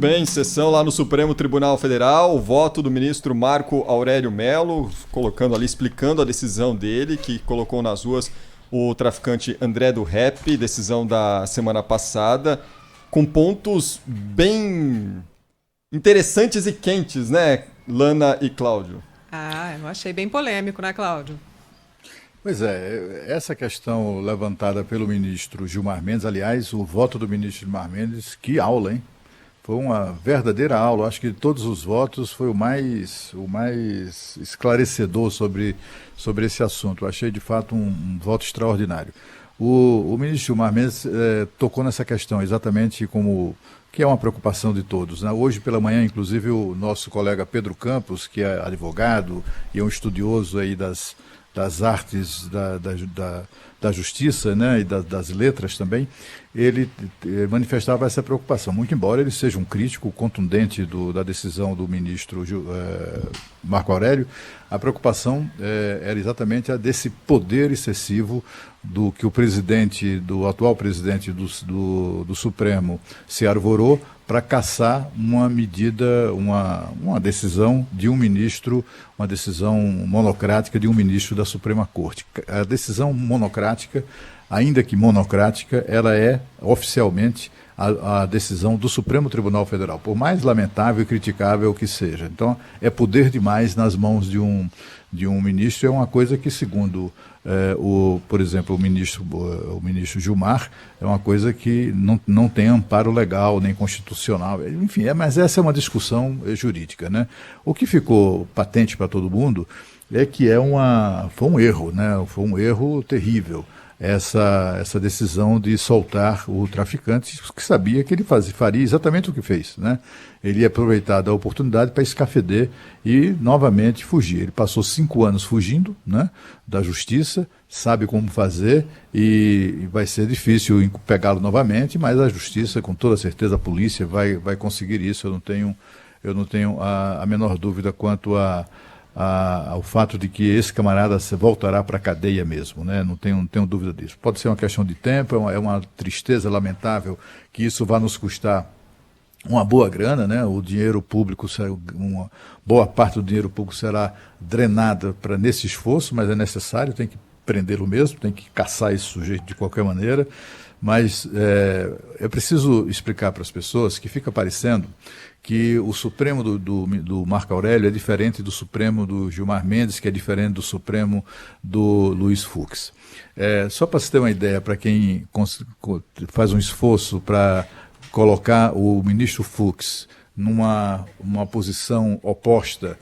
Bem, sessão lá no Supremo Tribunal Federal, o voto do ministro Marco Aurélio Mello, colocando ali, explicando a decisão dele, que colocou nas ruas o traficante André do Rap, decisão da semana passada, com pontos bem interessantes e quentes, né, Lana e Cláudio? Eu achei bem polêmico, né, Cláudio? Pois é, essa questão levantada pelo ministro Gilmar Mendes, aliás, o voto do ministro Gilmar Mendes, que aula, hein? Foi uma verdadeira aula. Acho que de todos os votos foi o mais esclarecedor sobre esse assunto. Eu achei, de fato, um voto extraordinário. O ministro Gilmar Mendes tocou nessa questão exatamente como que é uma preocupação de todos, né? Hoje pela manhã, inclusive, o nosso colega Pedro Campos, que é advogado e é um estudioso aí das artes da justiça, né, e das letras também, ele manifestava essa preocupação, muito embora ele seja um crítico contundente da decisão do ministro Marco Aurélio. A preocupação era exatamente a desse poder excessivo do que do atual presidente do Supremo se arvorou para caçar uma medida, uma decisão de um ministro, uma decisão monocrática de um ministro da Suprema Corte. A decisão monocrática, ainda que monocrática, ela é oficialmente a decisão do Supremo Tribunal Federal, por mais lamentável e criticável que seja. Então, é poder demais nas mãos de um ministro. É uma coisa que, segundo por exemplo, o ministro Gilmar, é uma coisa que não tem amparo legal nem constitucional. Enfim, mas essa é uma discussão jurídica, né? O que ficou patente para todo mundo é que foi um erro, né? Foi um erro terrível essa decisão de soltar o traficante, que sabia que ele faria exatamente o que fez, né? Ele ia aproveitar da oportunidade para escafeder e novamente fugir. Ele passou 5 anos fugindo, né, da justiça, sabe como fazer e vai ser difícil pegá-lo novamente, mas a justiça, com toda certeza, a polícia vai conseguir isso. Eu não tenho a menor dúvida quanto ao fato de que esse camarada voltará para a cadeia mesmo, né? Não tenho dúvida disso. Pode ser uma questão de tempo, é uma tristeza lamentável que isso vá nos custar uma boa grana, né? O dinheiro público, uma boa parte do dinheiro público será drenada nesse esforço, mas é necessário, tem que prendê-lo mesmo, tem que caçar esse sujeito de qualquer maneira. Mas é preciso explicar para as pessoas que fica parecendo que o Supremo do Marco Aurélio é diferente do Supremo do Gilmar Mendes, que é diferente do Supremo do Luiz Fux. Só para se ter uma ideia, para quem faz um esforço para colocar o ministro Fux numa posição oposta,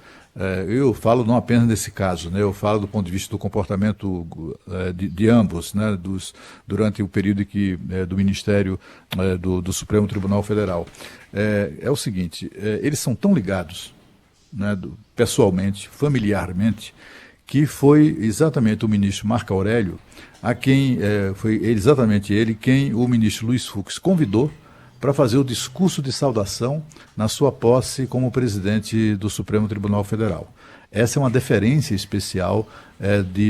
eu falo não apenas nesse caso, né? Eu falo do ponto de vista do comportamento de ambos, né? Durante o período do Ministério do Supremo Tribunal Federal. É o seguinte, eles são tão ligados, né, pessoalmente, familiarmente, que foi exatamente o ministro Marco Aurélio foi exatamente ele quem o ministro Luiz Fux convidou para fazer o discurso de saudação na sua posse como presidente do Supremo Tribunal Federal. Essa é uma deferência especial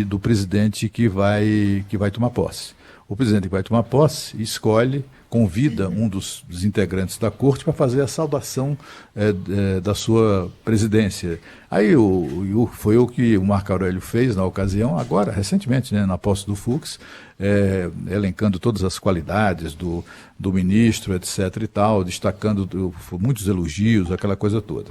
do presidente que vai tomar posse. O presidente que vai tomar posse convida um dos integrantes da corte para fazer a saudação da sua presidência. Aí foi o que o Marco Aurélio fez na ocasião, agora, recentemente, né, na posse do Fux, elencando todas as qualidades do ministro, etc. e tal, destacando muitos elogios, aquela coisa toda.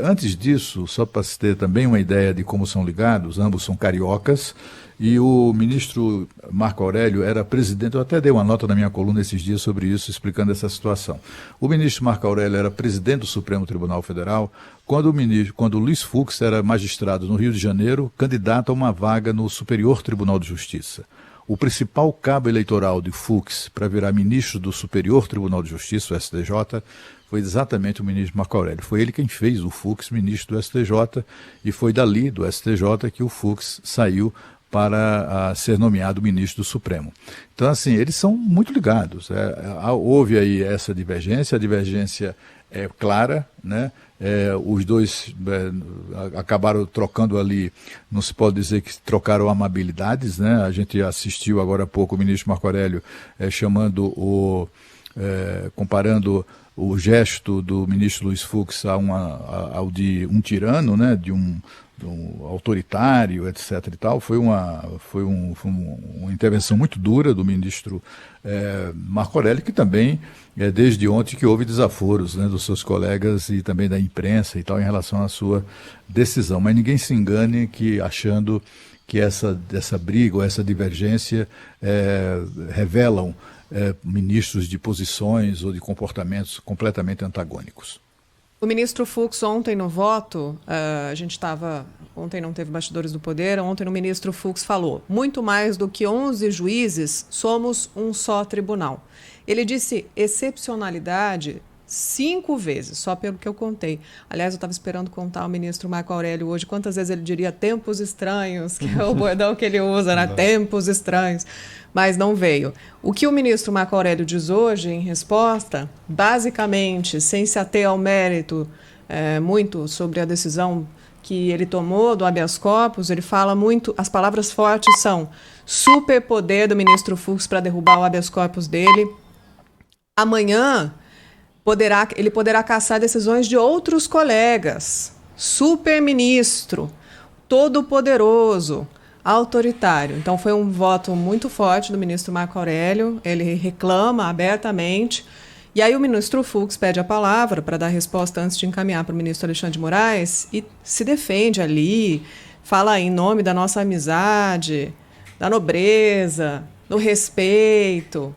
Antes disso, só para se ter também uma ideia de como são ligados, ambos são cariocas, e o ministro Marco Aurélio era presidente, eu até dei uma nota na minha coluna esses dias sobre isso, explicando essa situação. O ministro Marco Aurélio era presidente do Supremo Tribunal Federal quando o Luiz Fux era magistrado no Rio de Janeiro, candidato a uma vaga no Superior Tribunal de Justiça. O principal cabo eleitoral de Fux para virar ministro do Superior Tribunal de Justiça, o STJ, foi exatamente o ministro Marco Aurélio. Foi ele quem fez o Fux ministro do STJ e foi dali, do STJ, que o Fux saiu para ser nomeado ministro do Supremo. Então, assim, eles são muito ligados. Houve aí essa divergência, a divergência é clara, né? Os dois acabaram trocando ali, não se pode dizer que trocaram amabilidades, né? A gente assistiu agora há pouco o ministro Marco Aurélio comparando o gesto do ministro Luiz Fux ao de um tirano, né, de um autoritário, etc. e tal, foi uma intervenção muito dura do ministro Marco Aurélio, que também, desde ontem, que houve desaforos, né, dos seus colegas e também da imprensa e tal, em relação à sua decisão. Mas ninguém se engane achando que essa briga ou essa divergência revelam ministros de posições ou de comportamentos completamente antagônicos. O ministro Fux, ontem no voto, ontem não teve bastidores do poder, ontem o ministro Fux falou: muito mais do que 11 juízes, somos um só tribunal. Ele disse excepcionalidade 5 vezes, só pelo que eu contei. Aliás, eu estava esperando contar ao ministro Marco Aurélio hoje quantas vezes ele diria tempos estranhos, que é o bordão que ele usa, né? Tempos estranhos. Mas não veio. O que o ministro Marco Aurélio diz hoje, em resposta, basicamente, sem se ater ao mérito muito sobre a decisão que ele tomou do habeas corpus, ele fala muito, as palavras fortes são superpoder do ministro Fux para derrubar o habeas corpus dele. Amanhã, ele poderá cassar decisões de outros colegas. Superministro, todo-poderoso, autoritário. Então, foi um voto muito forte do ministro Marco Aurélio. Ele reclama abertamente. E aí o ministro Fux pede a palavra para dar resposta antes de encaminhar para o ministro Alexandre de Moraes e se defende ali, fala em nome da nossa amizade, da nobreza, do respeito.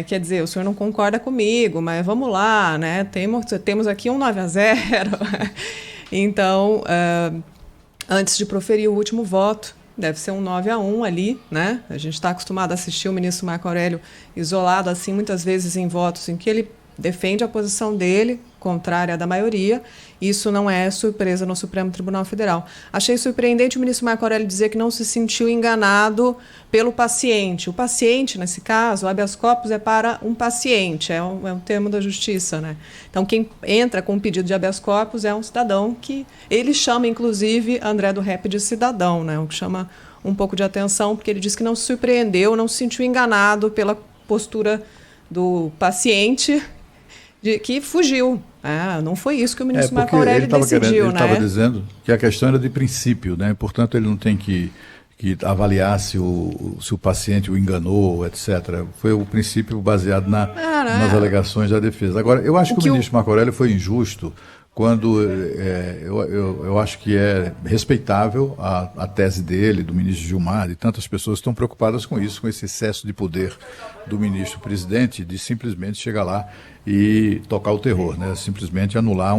Quer dizer, o senhor não concorda comigo, mas vamos lá, né? Temos aqui um 9-0. Então, antes de proferir o último voto, deve ser um 9-1 ali, né? A gente está acostumado a assistir o ministro Marco Aurélio isolado, assim, muitas vezes em votos em que ele defende a posição dele, contrária à da maioria. Isso não é surpresa no Supremo Tribunal Federal. Achei surpreendente o ministro Marco Aurélio dizer que não se sentiu enganado pelo paciente. O paciente, nesse caso, o habeas corpus é para um paciente, é um termo da justiça, né? Então, quem entra com um pedido de habeas corpus é um cidadão que ele chama, inclusive, André do Rep de cidadão, né? O que chama um pouco de atenção, porque ele diz que não se surpreendeu, não se sentiu enganado pela postura do paciente, que fugiu. Não foi isso que o ministro Marco Aurélio decidiu, Ele estava dizendo que a questão era de princípio, né? Portanto, ele não tem que avaliar se o paciente o enganou, etc. Foi o princípio baseado nas alegações da defesa. Agora, eu acho que o ministro Marco Aurélio foi injusto quando eu acho que é respeitável a tese dele, do ministro Gilmar, e tantas pessoas estão preocupadas com isso, com esse excesso de poder do ministro-presidente, de simplesmente chegar lá e tocar o terror, né? Simplesmente anular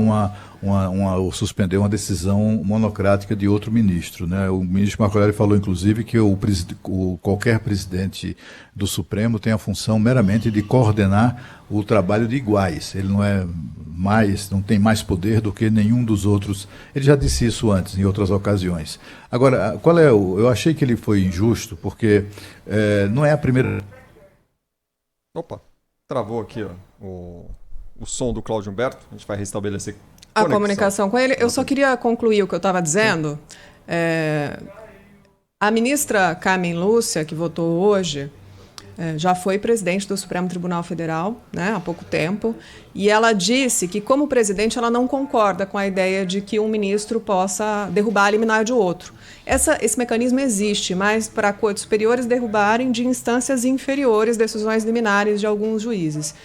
ou suspender uma decisão monocrática de outro ministro, né? O ministro Marco Aurélio falou, inclusive, que qualquer presidente do Supremo tem a função meramente de coordenar o trabalho de iguais. Ele não tem mais poder do que nenhum dos outros. Ele já disse isso antes, em outras ocasiões. Agora, eu achei que ele foi injusto, porque não é a primeira... Opa, travou aqui, ó, o som do Cláudio Humberto. A gente vai restabelecer a comunicação com ele. Eu só queria concluir o que eu estava dizendo. A ministra Carmen Lúcia, que votou hoje, já foi presidente do Supremo Tribunal Federal, né, há pouco tempo, e ela disse que, como presidente, ela não concorda com a ideia de que um ministro possa derrubar a liminar de outro. Esse mecanismo existe, mas para cortes superiores derrubarem de instâncias inferiores decisões liminares de alguns juízes.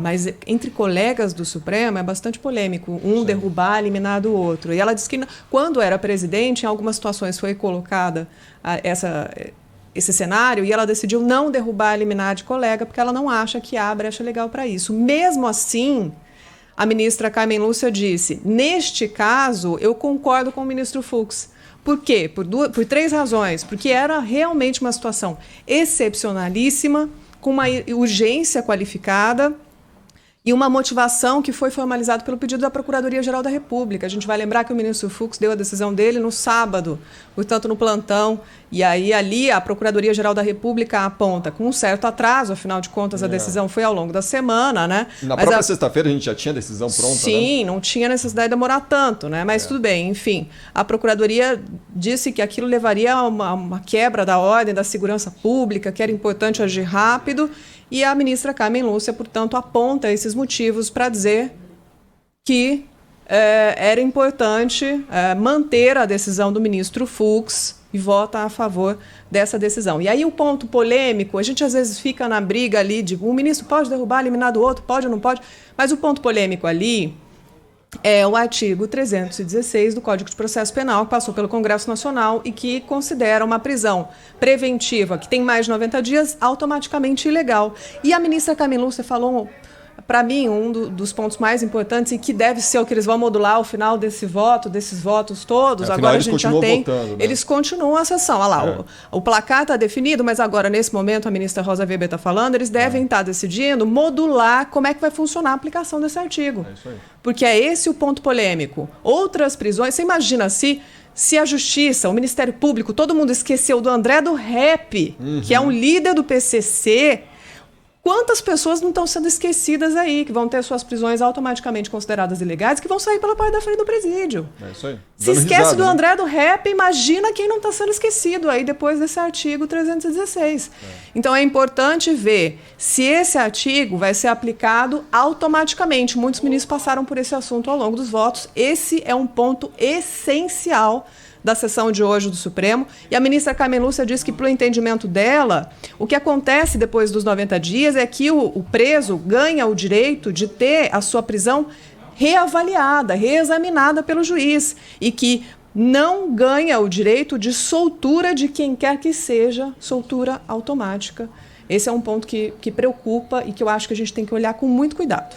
Mas entre colegas do Supremo é bastante polêmico derrubar a liminar do outro. E ela disse que, quando era presidente, em algumas situações foi colocada esse cenário, e ela decidiu não derrubar a liminar de colega, porque ela não acha que há brecha legal para isso. Mesmo assim, a ministra Carmen Lúcia disse: neste caso, eu concordo com o ministro Fux. Por quê? Por 3 razões. Porque era realmente uma situação excepcionalíssima, com uma urgência qualificada e uma motivação que foi formalizada pelo pedido da Procuradoria-Geral da República. A gente vai lembrar que o ministro Fux deu a decisão dele no sábado, portanto no plantão, e aí ali a Procuradoria-Geral da República aponta com um certo atraso, afinal de contas a decisão foi ao longo da semana, né? Na própria sexta-feira a gente já tinha a decisão pronta, sim, né? Não tinha necessidade de demorar tanto, né? Mas tudo bem, enfim. A Procuradoria disse que aquilo levaria a uma quebra da ordem da segurança pública, que era importante agir rápido, E a ministra Carmen Lúcia, portanto, aponta esses motivos para dizer que era importante manter a decisão do ministro Fux e vota a favor dessa decisão. E aí o ponto polêmico, a gente às vezes fica na briga ali de um ministro pode derrubar, eliminar do outro, pode ou não pode, mas o ponto polêmico ali é o artigo 316 do Código de Processo Penal, que passou pelo Congresso Nacional e que considera uma prisão preventiva que tem mais de 90 dias automaticamente ilegal. E a ministra Carmen Lúcia falou, para mim, um dos pontos mais importantes e que deve ser o que eles vão modular ao final desses votos todos. Afinal, agora a gente já tem. Votando, né? Eles continuam a sessão. Olha lá, o placar está definido, mas agora, nesse momento, a ministra Rosa Weber está falando, eles devem estar decidindo modular como é que vai funcionar a aplicação desse artigo. É isso aí. Porque é esse o ponto polêmico. Outras prisões, você imagina se a Justiça, o Ministério Público, todo mundo esqueceu do André do Rep, que é um líder do PCC. Quantas pessoas não estão sendo esquecidas aí, que vão ter suas prisões automaticamente consideradas ilegais, que vão sair pela porta da frente do presídio? É isso aí. Se esquece do André do Rep, imagina quem não está sendo esquecido aí depois desse artigo 316. Então é importante ver se esse artigo vai ser aplicado automaticamente. Muitos ministros passaram por esse assunto ao longo dos votos. Esse é um ponto essencial da sessão de hoje do Supremo, e a ministra Carmen Lúcia disse que, para o entendimento dela, o que acontece depois dos 90 dias é que o preso ganha o direito de ter a sua prisão reavaliada, reexaminada pelo juiz, e que não ganha o direito de soltura de quem quer que seja, soltura automática. Esse é um ponto que preocupa e que eu acho que a gente tem que olhar com muito cuidado.